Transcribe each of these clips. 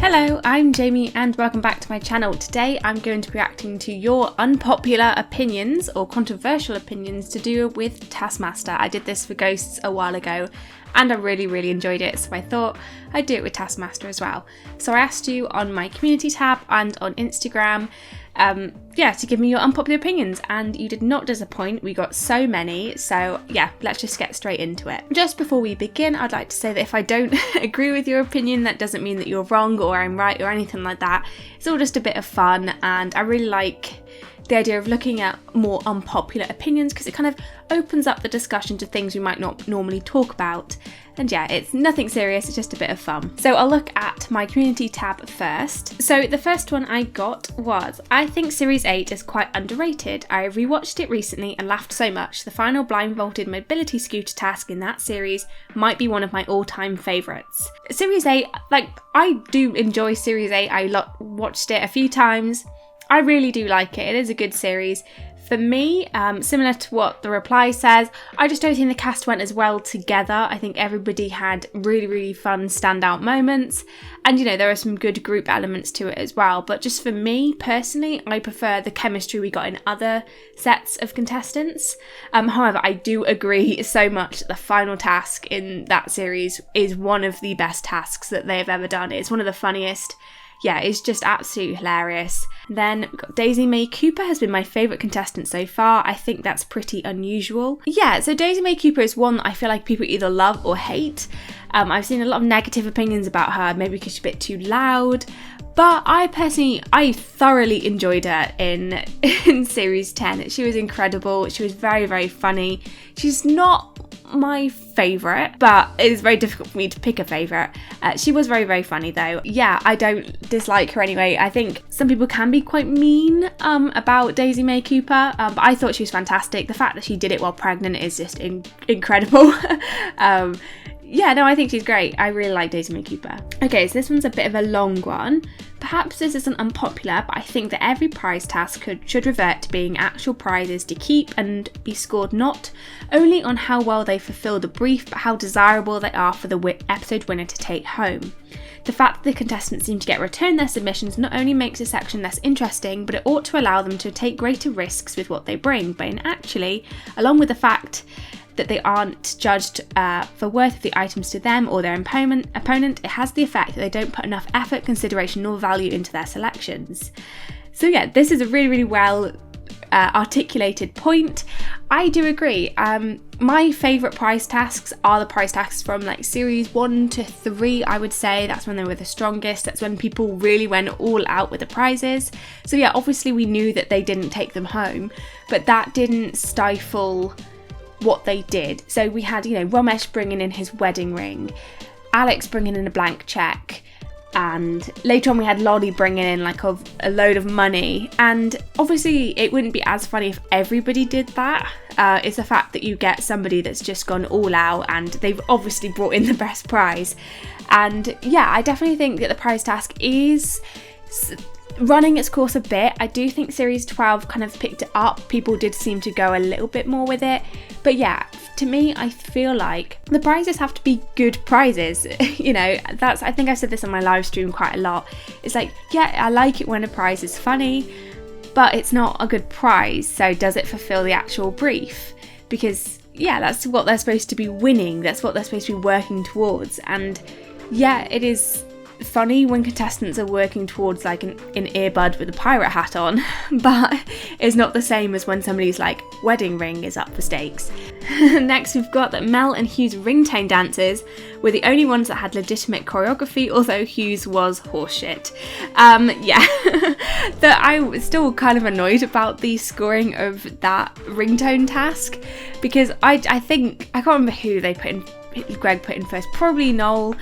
Hello, I'm Jamie and welcome back to my channel. Today I'm going to be reacting to your unpopular opinions or controversial opinions to do with Taskmaster. I did this for Ghosts a while ago and I really enjoyed it, so I thought I'd do it with Taskmaster as well. So I asked you on my community tab and on Instagram to give me your unpopular opinions, and you did not disappoint. We got so many, so yeah, let's just get straight into it. Just before we begin, I'd like to say that if I don't agree with your opinion, that doesn't mean that you're wrong or I'm right or anything like that. It's all just a bit of fun, and I really like the idea of looking at more unpopular opinions because it kind of opens up the discussion to things we might not normally talk about. And yeah, it's nothing serious, it's just a bit of fun. So I'll look at my community tab first. So the first one I got was, I think Series 8 is quite underrated. I rewatched it recently and laughed so much. The final blindfolded mobility scooter task in that series might be one of my all-time favourites. Series 8, I do enjoy Series 8. I watched it a few times. I really do like it. It is a good series. For me, similar to what the reply says, I just don't think the cast went as well together. I think everybody had really fun standout moments, and there are some good group elements to it as well. But just for me personally, I prefer the chemistry we got in other sets of contestants. However, I do agree so much that the final task in that series is one of the best tasks that they have ever done. It's one of the funniest. Yeah, it's just absolutely hilarious. Then we've got Daisy May Cooper has been my favourite contestant so far. I think that's pretty unusual. Yeah, so Daisy May Cooper is one that I feel like people either love or hate. I've seen a lot of negative opinions about her, maybe because she's a bit too loud. But I thoroughly enjoyed her in Series 10. She was incredible. She was very funny. She's not my favourite, but it is very difficult for me to pick a favourite. She was very funny though. Yeah, I don't dislike her anyway. I think some people can be quite mean about Daisy May Cooper, but I thought she was fantastic. The fact that she did it while pregnant is just incredible. Yeah, no, I think she's great. I really like Daisy May Cooper. Okay, so this one's a bit of a long one. Perhaps this isn't unpopular, but I think that every prize task should revert to being actual prizes to keep and be scored not only on how well they fulfill the brief, but how desirable they are for the episode winner to take home. The fact that the contestants seem to get returned their submissions not only makes a section less interesting, but it ought to allow them to take greater risks with what they bring. But actually, along with the fact that they aren't judged for worth of the items to them or their opponent, it has the effect that they don't put enough effort, consideration nor value into their selections. So yeah, this is a really well articulated point. I do agree. My favourite prize tasks are the prize tasks from series 1 to 3, I would say. That's when they were the strongest. That's when people really went all out with the prizes. So yeah, obviously we knew that they didn't take them home, but that didn't stifle what they did. So we had, Romesh bringing in his wedding ring, Alex bringing in a blank cheque, and later on we had Lolly bringing in a load of money. And obviously it wouldn't be as funny if everybody did that. It's the fact that you get somebody that's just gone all out and they've obviously brought in the best prize. And yeah, I definitely think that the prize task is running its course a bit. I do think Series 12 kind of picked it up. People did seem to go a little bit more with it. But yeah, to me, I feel like the prizes have to be good prizes. I think I've said this on my live stream quite a lot. It's yeah, I like it when a prize is funny, but it's not a good prize. So does it fulfill the actual brief? Because yeah, that's what they're supposed to be winning. That's what they're supposed to be working towards. And yeah, it is funny when contestants are working towards an earbud with a pirate hat on, but it's not the same as when somebody's wedding ring is up for stakes. Next we've got that Mel and Hugh's ringtone dances were the only ones that had legitimate choreography, although Hugh's was horseshit. Yeah, that I was still kind of annoyed about the scoring of that ringtone task, because I think, I can't remember who Greg put in first, probably Noel,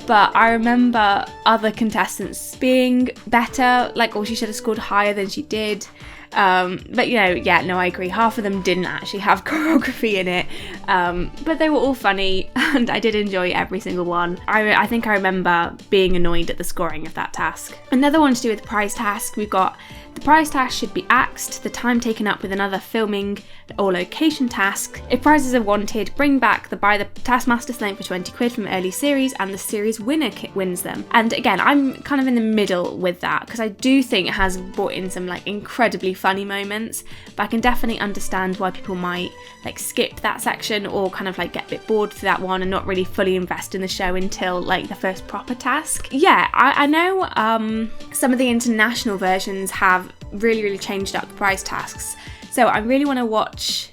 but I remember other contestants being better, she should have scored higher than she did. But yeah, no, I agree. Half of them didn't actually have choreography in it, but they were all funny and I did enjoy every single one. I think I remember being annoyed at the scoring of that task. Another one to do with the prize task, we've got the prize task should be axed, the time taken up with another filming or location tasks. If prizes are wanted, bring back buy the Taskmaster something for 20 quid from early series and the series winner wins them. And again, I'm kind of in the middle with that because I do think it has brought in some like incredibly funny moments, but I can definitely understand why people might like skip that section or kind of like get a bit bored through that one and not really fully invest in the show until like the first proper task. Yeah, I know some of the international versions have really changed up the prize tasks, so I really want to watch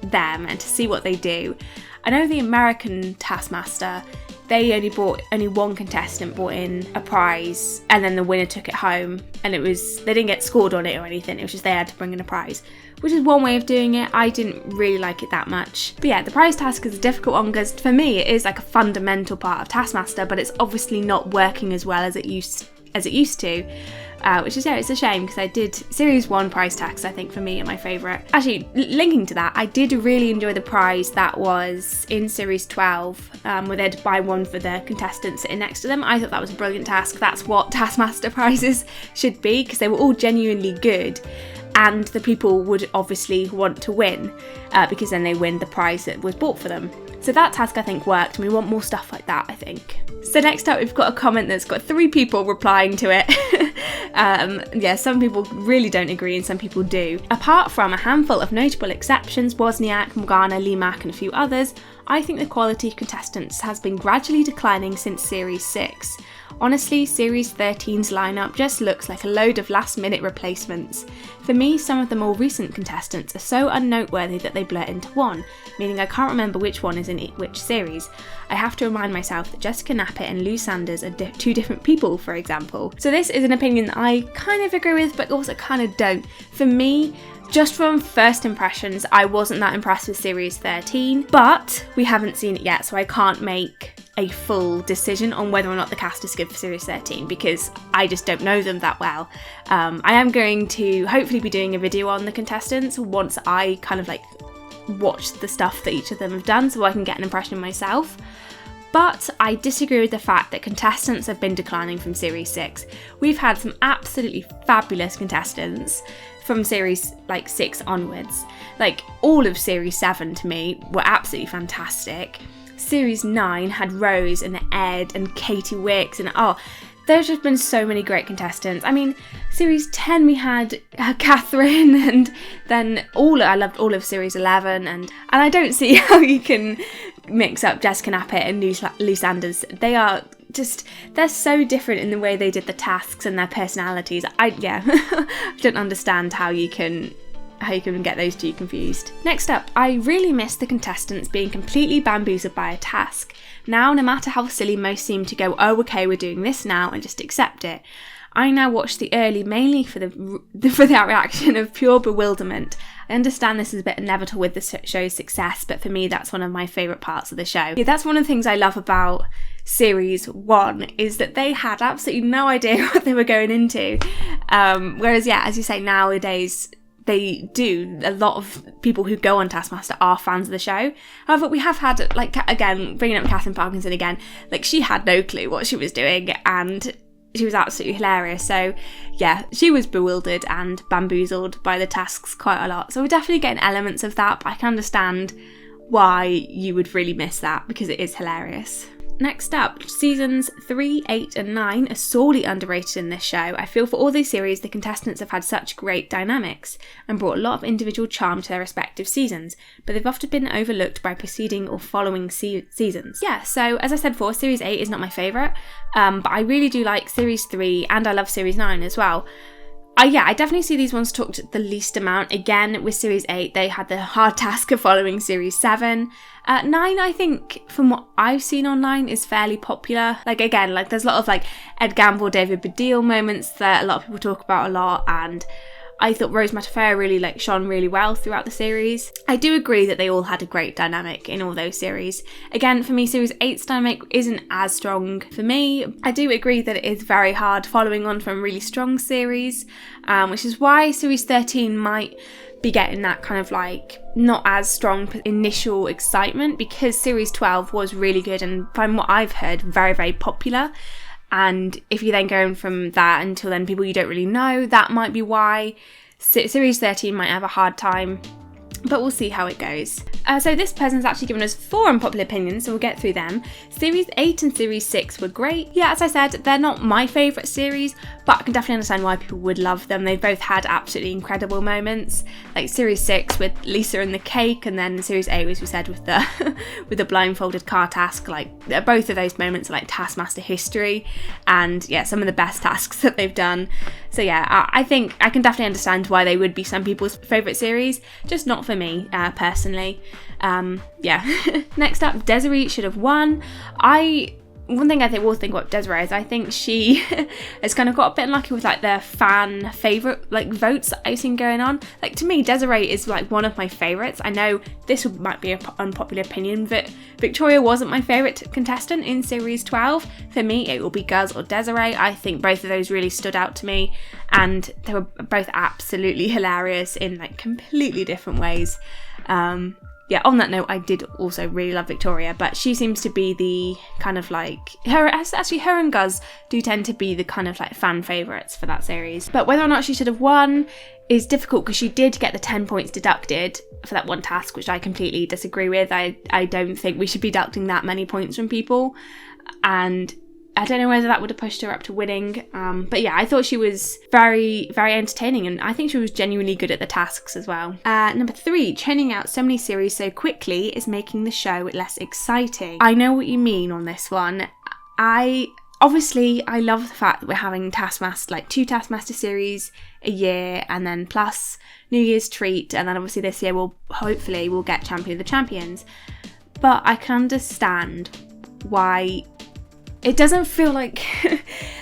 them and to see what they do. I know the American Taskmaster, they only one contestant brought in a prize and then the winner took it home, and they didn't get scored on it or anything, it was just they had to bring in a prize, which is one way of doing it. I didn't really like it that much. But yeah, the prize task is a difficult one because for me it is like a fundamental part of Taskmaster, but it's obviously not working as well as it used to. Which is, yeah, it's a shame because I did Series 1 prize tags, I think, for me, are my favourite. Actually, linking to that, I did really enjoy the prize that was in Series 12, where they'd buy one for the contestants sitting next to them. I thought that was a brilliant task. That's what Taskmaster prizes should be, because they were all genuinely good. And the people would obviously want to win, because then they win the prize that was bought for them. So that task, I think, worked, and we want more stuff like that, I think. So next up, we've got a comment that's got 3 people replying to it. Yeah, some people really don't agree and some people do. Apart from a handful of notable exceptions, Wozniak, Morgana, Limac and a few others, I think the quality of contestants has been gradually declining since Series 6. Honestly, Series 13's lineup just looks like a load of last-minute replacements. For me, some of the more recent contestants are so unnoteworthy that they blur into one, meaning I can't remember which one is in which series. I have to remind myself that Jessica Knappett and Lou Sanders are 2 different people, for example. So this is an opinion that I kind of agree with, but also kind of don't. For me, just from first impressions, I wasn't that impressed with Series 13, but we haven't seen it yet, so I can't make a full decision on whether or not the cast is good for Series 13 because I just don't know them that well. I am going to hopefully be doing a video on the contestants once I kind of like watch the stuff that each of them have done so I can get an impression myself. But I disagree with the fact that contestants have been declining from Series 6. We've had some absolutely fabulous contestants from Series 6 onwards. Like all of Series 7 to me were absolutely fantastic. Series 9 had Rose and Ed and Katie Wicks and there's just been so many great contestants. I mean, Series 10 we had Katherine, and then I loved all of Series 11, and I don't see how you can mix up Jessica Knappett and Lou Sanders. They're so different in the way they did the tasks and their personalities. I don't understand how you can get those 2 confused. Next up, I really miss the contestants being completely bamboozled by a task. Now, no matter how silly most seem to go, oh okay, we're doing this now, and just accept it. I now watch the early mainly for that reaction of pure bewilderment. I understand this is a bit inevitable with the show's success, but for me that's one of my favourite parts of the show. Yeah, that's one of the things I love about Series 1 is that they had absolutely no idea what they were going into. Whereas, yeah, as you say, nowadays they do. A lot of people who go on Taskmaster are fans of the show. However, we have had, again, bringing up Katherine Parkinson again, she had no clue what she was doing and she was absolutely hilarious. So yeah, she was bewildered and bamboozled by the tasks quite a lot. So we're definitely getting elements of that, but I can understand why you would really miss that because it is hilarious. Next up, seasons 3, 8 and 9 are sorely underrated in this show. I feel for all these series the contestants have had such great dynamics and brought a lot of individual charm to their respective seasons, but they've often been overlooked by preceding or following seasons. Yeah, so as I said before, series 8 is not my favourite, but I really do like series 3 and I love series 9 as well. I definitely see these ones talked the least amount. Again, with Series 8, they had the hard task of following Series 7. 9, I think, from what I've seen online, is fairly popular. There's a lot of, Ed Gamble, David Baddiel moments that a lot of people talk about a lot, and I thought Rose Matafeo really, shone really well throughout the series. I do agree that they all had a great dynamic in all those series. Again, for me, Series 8's dynamic isn't as strong for me. I do agree that it is very hard following on from really strong series, which is why Series 13 might be getting that kind of not as strong initial excitement, because Series 12 was really good and from what I've heard, very, very popular. And if you're then going from that until then people you don't really know, that might be why Series 13 might have a hard time but we'll see how it goes. So this person's actually given us 4 unpopular opinions, so we'll get through them. Series 8 and Series 6 were great. Yeah, as I said, they're not my favourite series, but I can definitely understand why people would love them. They both had absolutely incredible moments, like Series 6 with Lisa and the cake, and then Series 8, as we said, with the with the blindfolded car task. Like, both of those moments are like Taskmaster history, and yeah, some of the best tasks that they've done. So yeah, I think I can definitely understand why they would be some people's favourite series, just not for me, personally. Yeah. Next up, Desiree should have won. One thing I will think about Desiree is I think she has kind of got a bit unlucky with like the fan favourite like votes that I've seen going on. Like, to me, Desiree is like one of my favourites. I know this might be an unpopular opinion, but Victoria wasn't my favourite contestant in Series 12. For me, it will be Guz or Desiree. I think both of those really stood out to me, and they were both absolutely hilarious in like completely different ways. Yeah, on that note, I did also really love Victoria, but she seems to be the kind of like, her and Guz do tend to be the kind of like fan favourites for that series. But whether or not she should have won is difficult, because she did get the 10 points deducted for that one task, which I completely disagree with. I don't think we should be deducting that many points from people, and I don't know whether that would have pushed her up to winning, but yeah, I thought she was very, very entertaining, and I think she was genuinely good at the tasks as well. Number 3, churning out so many series so quickly is making the show less exciting. I know what you mean on this one. I love the fact that we're having Taskmaster, like 2 Taskmaster series a year, and then plus New Year's treat, and then obviously this year we'll get Champion of the Champions. But I can understand why it doesn't feel like,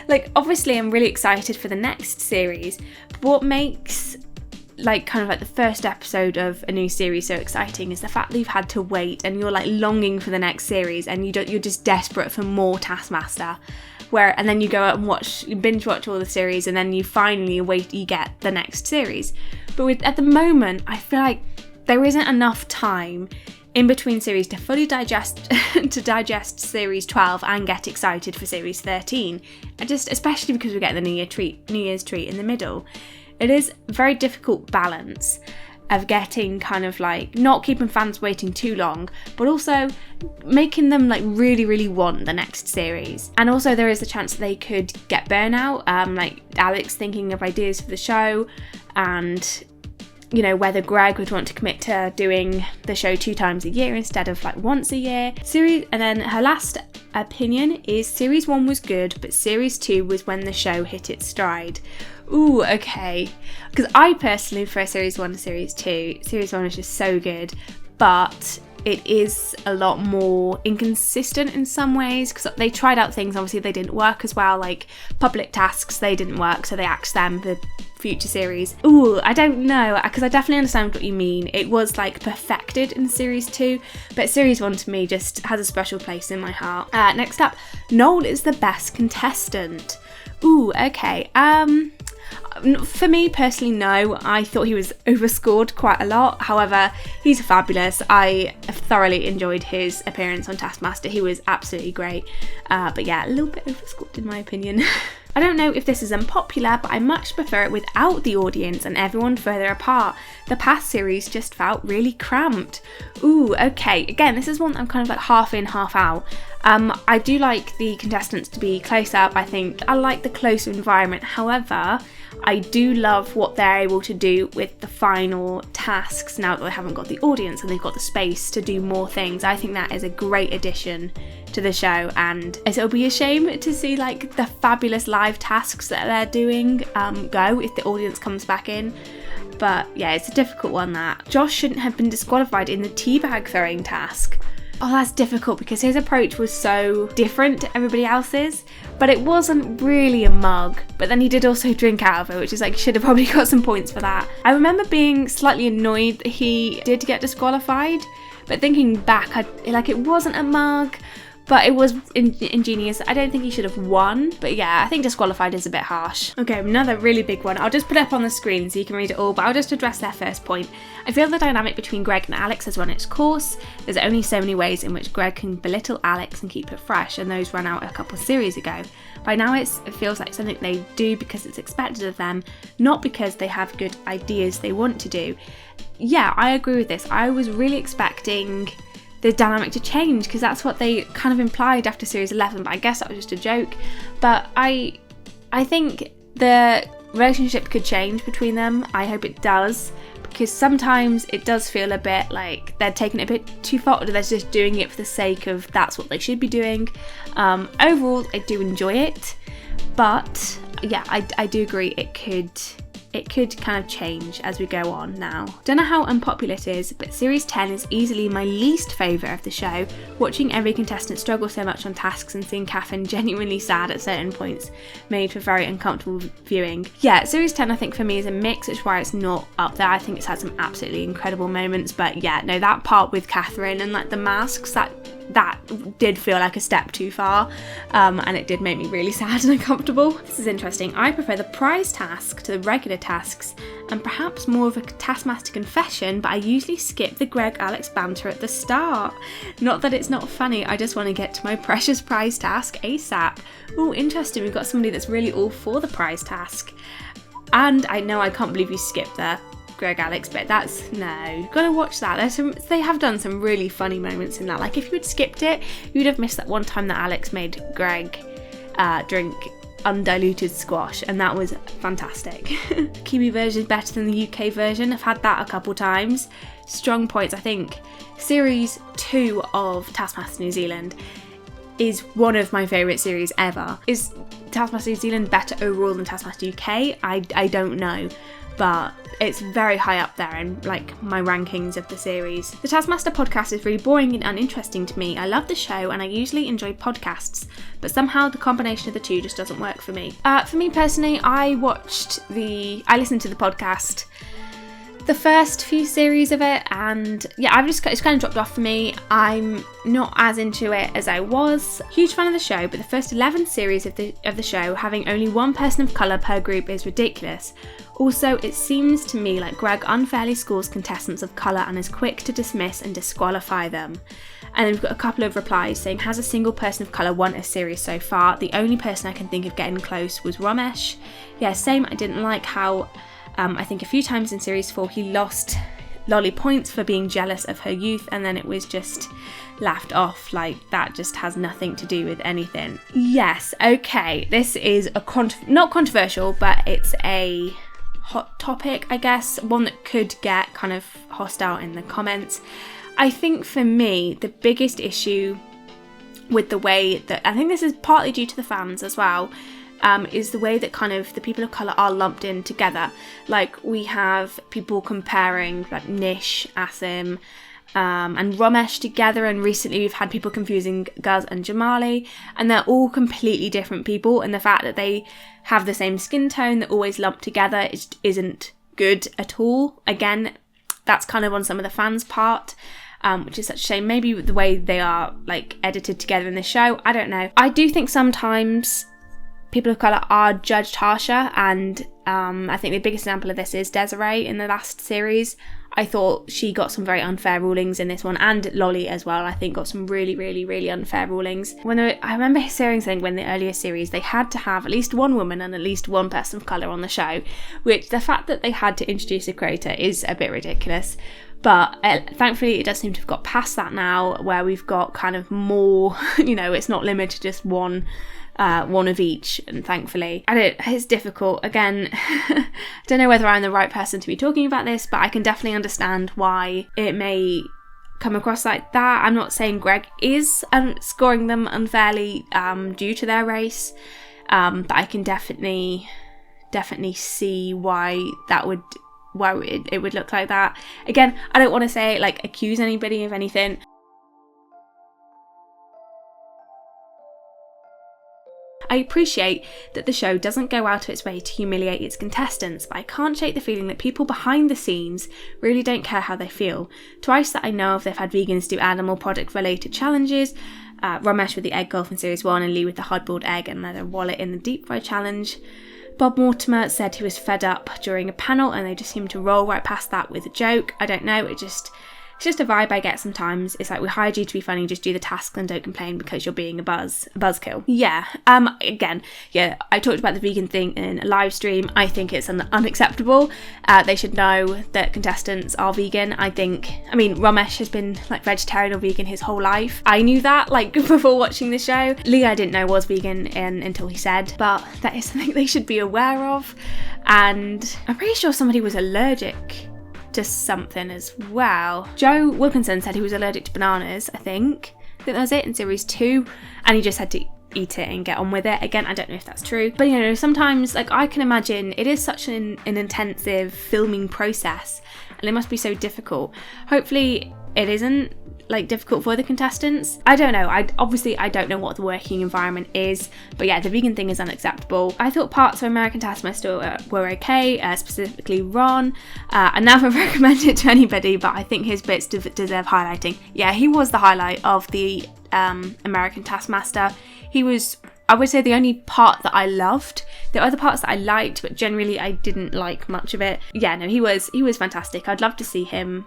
like, obviously I'm really excited for the next series, but what makes like kind of like the first episode of a new series so exciting is the fact that you've had to wait and you're like longing for the next series, and you're just desperate for more Taskmaster. And then you go out and you binge watch all the series, and then you finally you get the next series. But at the moment, I feel like there isn't enough time in between series to fully digest series 12 and get excited for series 13, and just especially because we're getting the New Year's treat in the middle. It is a very difficult balance of getting kind of like not keeping fans waiting too long, but also making them like really, really want the next series. And also there is a chance that they could get burnout, like Alex thinking of ideas for the show, and you know, whether Greg would want to commit to doing the show 2 times a year instead of like once a year. And then her last opinion is Series 1 was good, but Series 2 was when the show hit its stride. Ooh, okay. Because I personally prefer Series 1 to Series 2. Series 1 is just so good, but it is a lot more inconsistent in some ways, because they tried out things, obviously they didn't work as well, like public tasks, they didn't work, so they axed them for future series. Ooh, I don't know, because I definitely understand what you mean. It was like perfected in Series 2, but Series 1 to me just has a special place in my heart. Next up, Noel is the best contestant. Ooh, okay. For me personally, no. I thought he was overscored quite a lot. However, he's fabulous. I thoroughly enjoyed his appearance on Taskmaster. He was absolutely great. But yeah, a little bit overscored in my opinion. I don't know if this is unpopular, but I much prefer it without the audience and everyone further apart. The past series just felt really cramped. Ooh, okay. Again, this is one that I'm kind of like half in, half out. I do like the contestants to be close up. I think I like the closer environment. However, I do love what they're able to do with the final tasks now that they haven't got the audience and they've got the space to do more things. I think that is a great addition to the show, and it'll be a shame to see like the fabulous live tasks that they're doing go if the audience comes back in. But yeah, it's a difficult one that. Josh shouldn't have been disqualified in the teabag throwing task. Oh, that's difficult because his approach was so different to everybody else's, but it wasn't really a mug. But then he did also drink out of it, which is like, should have probably got some points for that. I remember being slightly annoyed that he did get disqualified, but thinking back, it wasn't a mug, but it was ingenious. I don't think he should have won, but yeah, I think disqualified is a bit harsh. Okay, another really big one. I'll just put it up on the screen so you can read it all, but I'll just address their first point. I feel the dynamic between Greg and Alex has run its course. There's only so many ways in which Greg can belittle Alex and keep it fresh, and those ran out a couple of series ago. By now it feels like something they do because it's expected of them, not because they have good ideas they want to do. Yeah, I agree with this. I was really expecting the dynamic to change because that's what they kind of implied after series 11, but I guess that was just a joke. But I think the relationship could change between them. I hope it does, because sometimes it does feel a bit like they're taking it a bit too far, or they're just doing it for the sake of that's what they should be doing. Overall, I do enjoy it, but yeah, I do agree it could kind of change as we go on now. Don't know how unpopular it is, but Series 10 is easily my least favourite of the show. Watching every contestant struggle so much on tasks and seeing Katherine genuinely sad at certain points made for very uncomfortable viewing. Yeah, Series 10 I think for me is a mix, which is why it's not up there. I think it's had some absolutely incredible moments, but yeah, no, that part with Katherine and like the masks, that did feel like a step too far, and it did make me really sad and uncomfortable. This is interesting. I prefer the prize task to the regular tasks, and perhaps more of a Taskmaster confession, but I usually skip the Greg-Alex banter at the start. Not that it's not funny, I just want to get to my precious prize task ASAP. Oh, interesting, we've got somebody that's really all for the prize task. And I know, I can't believe you skipped the Greg-Alex bit. That's no, gotta watch that. They have done some really funny moments in that. Like if you had skipped it, you'd have missed that one time that Alex made Greg drink undiluted squash, and that was fantastic. Kiwi version is better than the UK version. I've had that a couple times. Strong points. I think series 2 of Taskmaster New Zealand is one of my favourite series ever. Is Taskmaster New Zealand better overall than Taskmaster UK? I don't know, but it's very high up there in like my rankings of the series. The Taskmaster podcast is really boring and uninteresting to me. I love the show and I usually enjoy podcasts, but somehow the combination of the two just doesn't work for me. For me personally, I listened to the podcast, the first few series of it, and yeah, it's kind of dropped off for me. I'm not as into it as I was. Huge fan of the show, but the first 11 series of the show having only one person of colour per group is ridiculous. Also, it seems to me like Greg unfairly scores contestants of colour and is quick to dismiss and disqualify them. And then we've got a couple of replies saying, has a single person of colour won a series so far? The only person I can think of getting close was Romesh. Yeah, same. I didn't like how I think a few times in series 4 he lost Lolly points for being jealous of her youth, and then it was just laughed off like that just has nothing to do with anything. Yes, okay, this is not controversial, but it's a hot topic, I guess, one that could get kind of hostile in the comments. I think for me, the biggest issue with the way that, I think this is partly due to the fans as well, is the way that kind of the people of colour are lumped in together. Like we have people comparing like Nish, Asim, and Romesh together, and recently we've had people confusing Guz and Jamali, and they're all completely different people, and the fact that they have the same skin tone, they're always lumped together, isn't good at all. Again, that's kind of on some of the fans' part, which is such a shame. Maybe the way they are like edited together in the show, I don't know. I do think sometimes people of colour are judged harsher, and I think the biggest example of this is Desiree in the last series. I thought she got some very unfair rulings in this one, and Lolly as well, I think got some really, really, really unfair rulings. I remember hearing something when the earlier series, they had to have at least one woman and at least one person of colour on the show, which the fact that they had to introduce a creator is a bit ridiculous. But thankfully it does seem to have got past that now, where we've got kind of more, it's not limited to just one of each, and thankfully. It's difficult. Again, I don't know whether I'm the right person to be talking about this, but I can definitely understand why it may come across like that. I'm not saying Greg is scoring them unfairly due to their race, but I can definitely see why it would look like that. Again, I don't want to say accuse anybody of anything. I appreciate that the show doesn't go out of its way to humiliate its contestants, but I can't shake the feeling that people behind the scenes really don't care how they feel. Twice that I know of, they've had vegans do animal product related challenges, Romesh with the egg golf in series 1 and Lee with the hard-boiled egg and their wallet in the deep fry challenge. Bob Mortimer said he was fed up during a panel and they just seemed to roll right past that with a joke. I don't know, it's just a vibe I get sometimes. It's like, we hired you to be funny, just do the tasks and don't complain because you're being a buzzkill. Yeah, again, yeah, I talked about the vegan thing in a live stream. I think it's unacceptable. They should know that contestants are vegan. I mean, Romesh has been like vegetarian or vegan his whole life. I knew that like before watching the show. Lee, I didn't know was vegan until he said, but that is something they should be aware of. And I'm pretty sure somebody was allergic to something as well. Joe Wilkinson said he was allergic to bananas, I think that was it in series 2, and he just had to eat it and get on with it. Again, I don't know if that's true, but you know, sometimes like I can imagine it is such an intensive filming process and it must be so difficult. Hopefully it isn't like difficult for the contestants. I don't know. I don't know what the working environment is, but yeah, the vegan thing is unacceptable. I thought parts of American Taskmaster were okay, specifically Ron. I never recommend it to anybody, but I think his bits deserve highlighting. Yeah, he was the highlight of the American Taskmaster. He was, I would say, the only part that I loved. There are other parts that I liked, but generally I didn't like much of it. Yeah, no, he was fantastic. I'd love to see him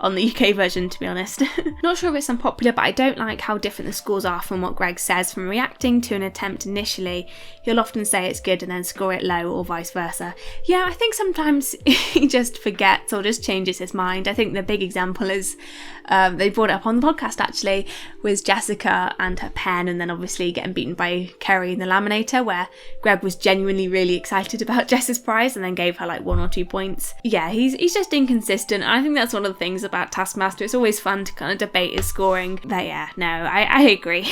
on the UK version, to be honest. Not sure if it's unpopular, but I don't like how different the scores are from what Greg says. From reacting to an attempt initially, he'll often say it's good and then score it low, or vice versa. Yeah, I think sometimes he just forgets or just changes his mind. I think the big example is, they brought it up on the podcast actually, was Jessica and her pen, and then obviously getting beaten by Kerry in the laminator, where Greg was genuinely really excited about Jess's prize and then gave her like 1 or 2 points. Yeah, he's just inconsistent. I think that's one of the things about Taskmaster. It's always fun to kind of debate his scoring. But yeah, no, I agree.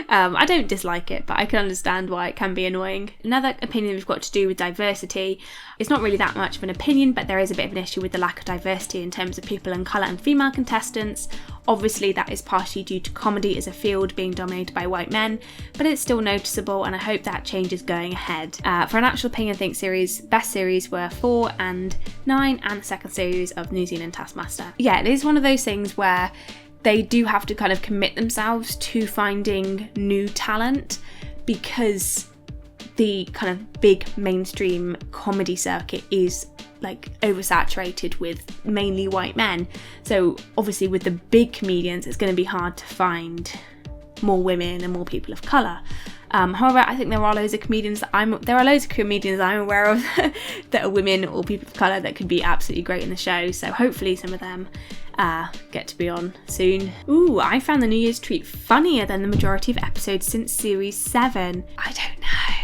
I don't dislike it, but I can understand why it can be annoying. Another opinion we've got to do with diversity. It's not really that much of an opinion, but there is a bit of an issue with the lack of diversity in terms of people in colour and female contestants. Obviously that is partially due to comedy as a field being dominated by white men, but it's still noticeable and I hope that changes going ahead. For an actual opinion, I think best series were 4 and 9 and the second series of New Zealand Taskmaster. Yeah, it is one of those things where they do have to kind of commit themselves to finding new talent, because the kind of big mainstream comedy circuit is like oversaturated with mainly white men. So obviously with the big comedians, it's going to be hard to find more women and more people of colour. However, I think there are loads of comedians I'm aware of that are women or people of colour that could be absolutely great in the show. So hopefully some of them get to be on soon. Ooh, I found the New Year's treat funnier than the majority of episodes since series 7. I don't know.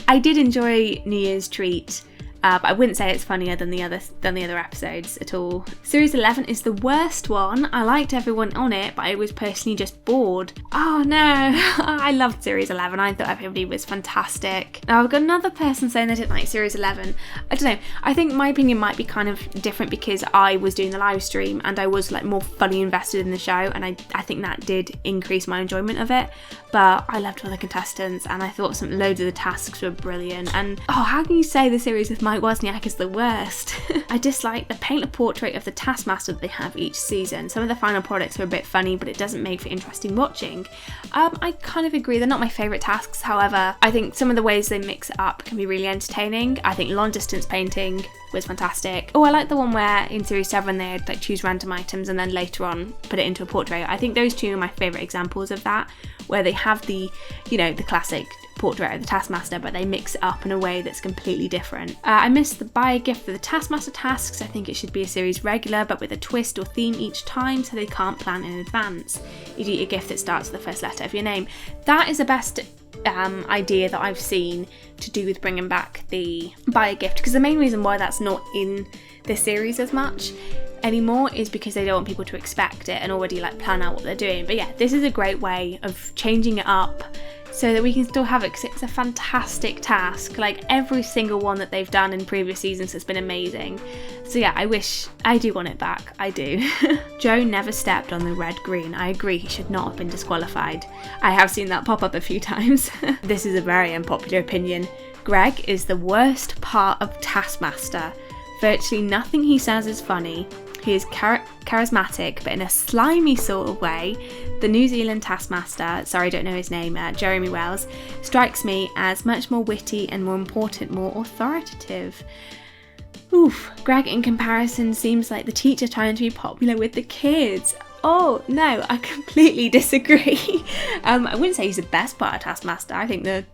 I did enjoy New Year's treat. But I wouldn't say it's funnier than the other episodes at all. Series 11 is the worst one. I liked everyone on it, but I was personally just bored. Oh no, I loved Series 11. I thought everybody was fantastic. Now I've got another person saying they didn't like Series 11. I don't know. I think my opinion might be kind of different because I was doing the live stream and I was like more fully invested in the show, and I think that did increase my enjoyment of it. But I loved all the contestants and I thought loads of the tasks were brilliant. And oh, how can you say the series with Mike Wozniak is the worst? I dislike the paint a portrait of the Taskmaster that they have each season. Some of the final products are a bit funny, but it doesn't make for interesting watching. I kind of agree, they're not my favourite tasks. However, I think some of the ways they mix it up can be really entertaining. I think long distance painting was fantastic. Oh, I like the one where in series 7 they'd like choose random items and then later on put it into a portrait. I think those two are my favourite examples of that, where they have the classic portrait of the Taskmaster, but they mix it up in a way that's completely different. I missed the buy a gift for the Taskmaster tasks. I think it should be a series regular, but with a twist or theme each time so they can't plan in advance. You do a gift that starts with the first letter of your name. That is the best idea that I've seen to do with bringing back the buy a gift, because the main reason why that's not in this series as much anymore is because they don't want people to expect it and already like plan out what they're doing. But yeah, this is a great way of changing it up so that we can still have it, because it's a fantastic task. Like, every single one that they've done in previous seasons has been amazing. So yeah, I do want it back. I do. Joe never stepped on the red green. I agree, he should not have been disqualified. I have seen that pop up a few times. This is a very unpopular opinion. Greg is the worst part of Taskmaster. Virtually nothing he says is funny. He is charismatic, but in a slimy sort of way. The New Zealand Taskmaster, sorry I don't know his name, Jeremy Wells, strikes me as much more witty and, more important, more authoritative. Oof, Greg in comparison seems like the teacher trying to be popular with the kids. Oh no, I completely disagree. I wouldn't say he's the best part of Taskmaster. I think the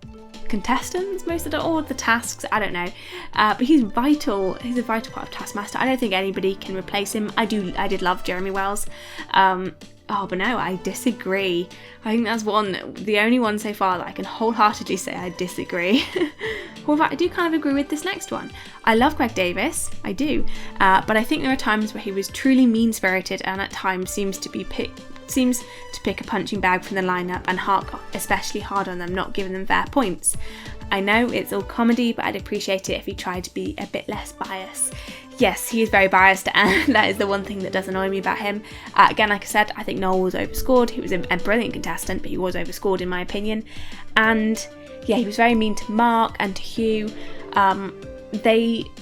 contestants, most of the, or the tasks, I don't know, but he's vital. He's a vital part of Taskmaster. I don't think anybody can replace him. I did love Jeremy Wells, but no, I disagree. I think that's the only one so far that I can wholeheartedly say I disagree. However, I do kind of agree with this next one. I love Greg Davies, I do, but I think there are times where he was truly mean-spirited, and at times seems to pick a punching bag from the lineup and hark especially hard on them, not giving them fair points. I know it's all comedy, but I'd appreciate it if he tried to be a bit less biased. Yes, he is very biased, and that is the one thing that does annoy me about him. Again, like I said, I think Noel was overscored. He was a brilliant contestant, but he was overscored in my opinion. And yeah, he was very mean to Mark and to Hugh.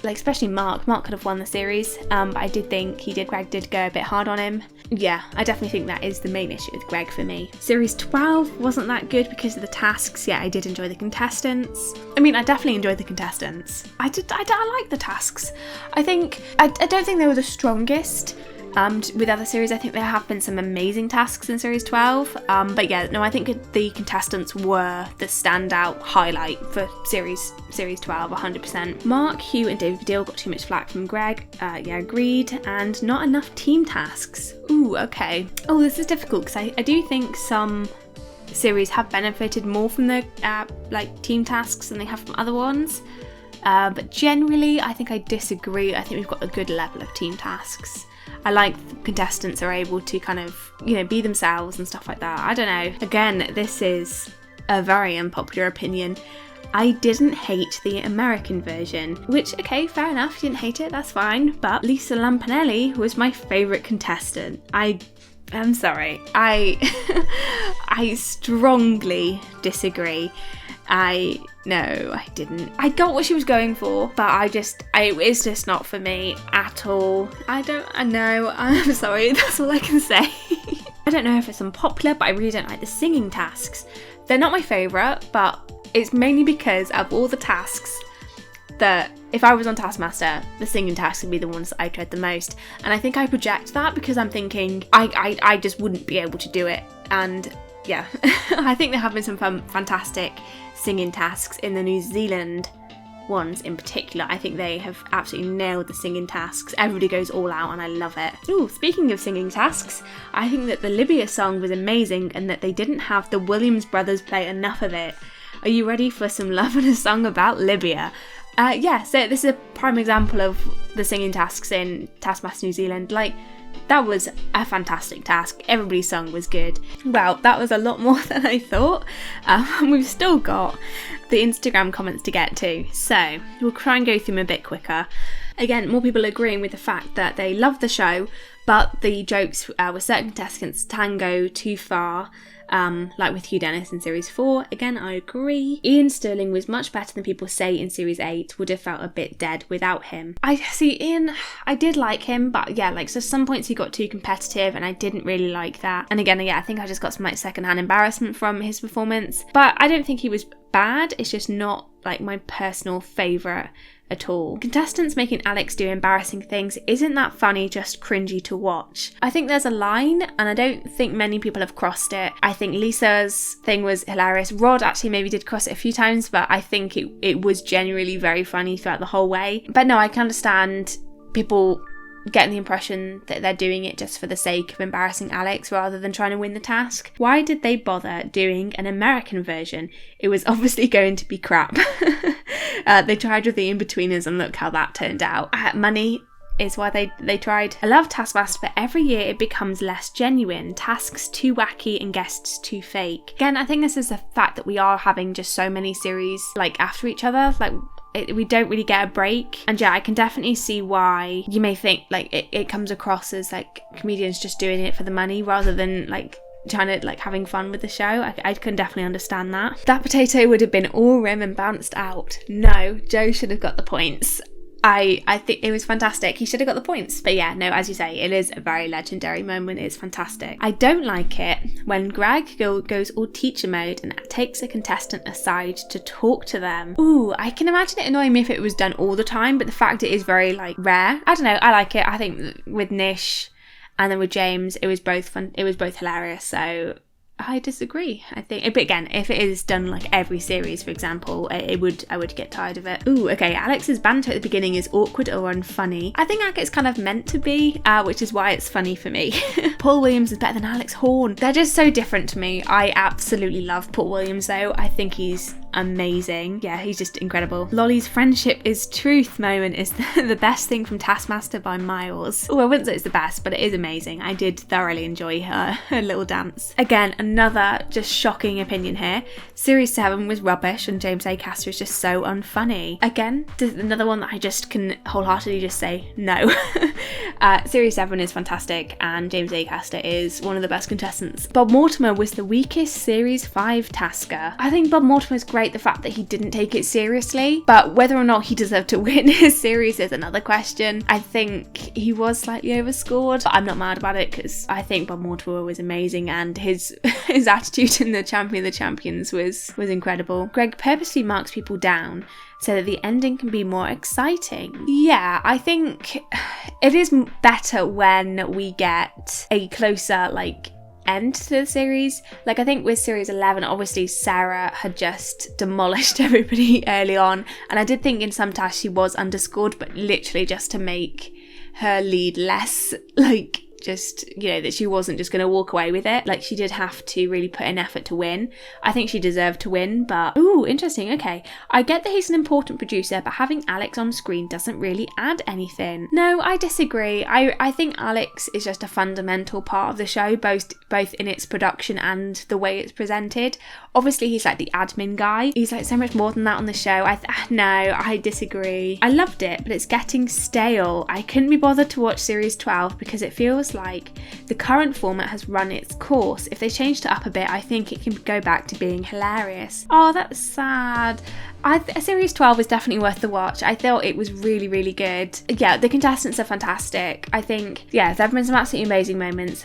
Especially Mark could have won the series, but I did think Greg did go a bit hard on him. Yeah, I definitely think that is the main issue with Greg for me. Series 12 wasn't that good because of the tasks. Yeah, I did enjoy the contestants. I mean, I definitely enjoyed the contestants. I like the tasks. I don't think they were the strongest. With other series, I think there have been some amazing tasks in Series 12. But yeah, no, I think the contestants were the standout highlight for Series 12, 100%. Mark, Hugh and David Deal got too much flack from Greg. Yeah, agreed. And not enough team tasks. Ooh, okay. Oh, this is difficult because I do think some series have benefited more from the team tasks than they have from other ones. But generally, I think I disagree. I think we've got a good level of team tasks. I like the contestants are able to kind of, be themselves and stuff like that. I don't know. Again, this is a very unpopular opinion. I didn't hate the American version, which, okay, fair enough, you didn't hate it, that's fine. But Lisa Lampanelli was my favourite contestant. I'm sorry. I strongly disagree. No, I didn't. I got what she was going for, but it's just not for me at all. I know, I'm sorry, that's all I can say. I don't know if it's unpopular, but I really don't like the singing tasks. They're not my favourite, but it's mainly because of all the tasks that if I was on Taskmaster, the singing tasks would be the ones that I dread the most. And I think I project that because I'm thinking I just wouldn't be able to do it. And yeah, I think there have been some fantastic singing tasks in the New Zealand ones in particular. I think they have absolutely nailed the singing tasks. Everybody goes all out and I love it. Ooh, speaking of singing tasks, I think that the Libya song was amazing and that they didn't have the Williams brothers play enough of it. Are you ready for some love and a song about Libya? So this is a prime example of the singing tasks in Taskmaster New Zealand. That was a fantastic task. Everybody's song was good. Well, that was a lot more than I thought. We've still got the Instagram comments to get to, so we'll try and go through them a bit quicker. Again, more people agreeing with the fact that they love the show, but the jokes with certain contestants can go too far. Like with Hugh Dennis in Series 4. Again, I agree. Ian Sterling was much better than people say in Series 8. Would have felt a bit dead without him. I see Ian, I did like him, but yeah, so some points he got too competitive and I didn't really like that. And again, yeah, I think I just got some secondhand embarrassment from his performance. But I don't think he was bad. It's just not my personal favourite at all. Contestants making Alex do embarrassing things isn't that funny, just cringy to watch. I think there's a line and I don't think many people have crossed it. I think Lisa's thing was hilarious. Rod actually maybe did cross it a few times, but I think it was genuinely very funny throughout the whole way. But no, I can understand people getting the impression that they're doing it just for the sake of embarrassing Alex rather than trying to win the task. Why did they bother doing an American version? It was obviously going to be crap. They tried with the in-betweeners and look how that turned out. Money. is why they tried. I love Taskmaster, but every year it becomes less genuine. Tasks too wacky and guests too fake. Again, I think this is the fact that we are having just so many series like after each other. Like, we don't really get a break. And yeah, I can definitely see why you may think like it comes across as like comedians just doing it for the money rather than like trying to like having fun with the show. I can definitely understand that. That potato would have been all rim and bounced out. No, Joe should have got the points. I think it was fantastic. He should have got the points. But yeah, no, as you say, it is a very legendary moment. It's fantastic. I don't like it when Greg goes all teacher mode and takes a contestant aside to talk to them. Ooh, I can imagine it annoying me if it was done all the time, but the fact it is very like rare. I don't know, I like it. I think with Nish and then with James, it was both fun. It was both hilarious. So I disagree. I think, but again, if it is done like every series, for example, I would get tired of it. Ooh, okay. Alex's banter at the beginning is awkward or unfunny. I think it's kind of meant to be, which is why it's funny for me. Paul Williams is better than Alex Horne. They're just so different to me. I absolutely love Paul Williams though. I think he's amazing. Yeah, he's just incredible. Lolly's friendship is truth moment is the best thing from Taskmaster by miles. Oh, I wouldn't say it's the best, but it is amazing. I did thoroughly enjoy her little dance. Again, another just shocking opinion here. Series 7 was rubbish and James Acaster is just so unfunny. Again, another one that I just can wholeheartedly just say no. Series 7 is fantastic and James Acaster is one of the best contestants. Bob Mortimer was the weakest Series 5 tasker. I think Bob Mortimer is great. The fact that he didn't take it seriously, but whether or not he deserved to win his series is another question. I think he was slightly overscored, but I'm not mad about it because I think Bob Mortimer was amazing and his attitude in the Champion of the Champions was incredible. Greg purposely marks people down so that the ending can be more exciting. Yeah, I think it is better when we get a closer end to the series. Like, I think with series 11, obviously Sara had just demolished everybody early on, and I did think in some tasks she was underscored, but literally just to make her lead less just, that she wasn't just going to walk away with it. Like, she did have to really put in effort to win. I think she deserved to win, but ooh, interesting. Okay, I get that he's an important producer, but having Alex on screen doesn't really add anything. No, I disagree. I think Alex is just a fundamental part of the show, both in its production and the way it's presented. Obviously, he's like the admin guy. He's like so much more than that on the show. No, I disagree. I loved it, but it's getting stale. I couldn't be bothered to watch series 12 because it feels like the current format has run its course. If they changed it up a bit, I think it can go back to being hilarious. Oh, that's sad. Series 12 was definitely worth the watch. I thought it was really, really good. Yeah, the contestants are fantastic. I think, yeah, there have been some absolutely amazing moments.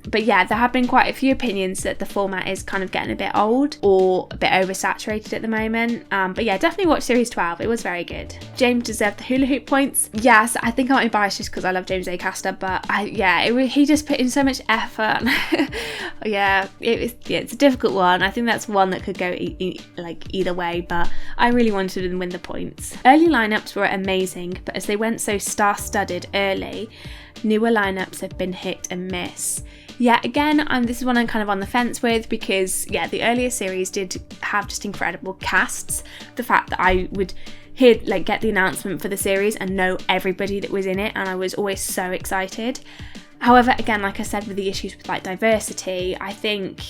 But yeah, there have been quite a few opinions that the format is kind of getting a bit old or a bit oversaturated at the moment. But yeah, definitely watch series 12. It was very good. James deserved the hula hoop points. Yes, I think I might be biased just because I love James Acaster, but he just put in so much effort. Yeah, it's a difficult one. I think that's one that could go either way, but I really wanted to win the points. Early lineups were amazing, but as they went so star-studded early, newer lineups have been hit and miss. Yeah, again, this is one I'm kind of on the fence with because, yeah, the earlier series did have just incredible casts. The fact that I would get the announcement for the series and know everybody that was in it, and I was always so excited. However, again, like I said, with the issues with diversity, I think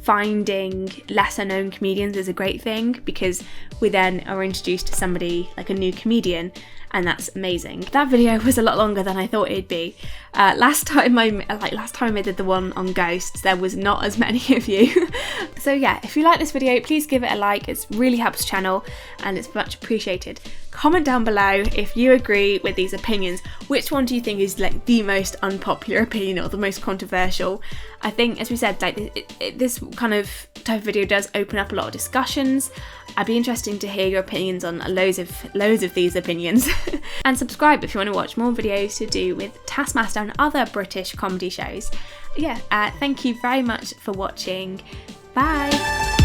finding lesser known comedians is a great thing because we then are introduced to somebody like a new comedian, and that's amazing. That video was a lot longer than I thought it'd be. Last time I did the one on ghosts, there was not as many of you. So yeah, if you like this video, please give it a like. It really helps the channel and it's much appreciated. Comment down below if you agree with these opinions. Which one do you think is the most unpopular opinion or the most controversial? I think, as we said, this kind of type of video does open up a lot of discussions. I'd be interested to hear your opinions on loads of these opinions. And subscribe if you want to watch more videos to do with Taskmaster and other British comedy shows. Yeah, thank you very much for watching. Bye!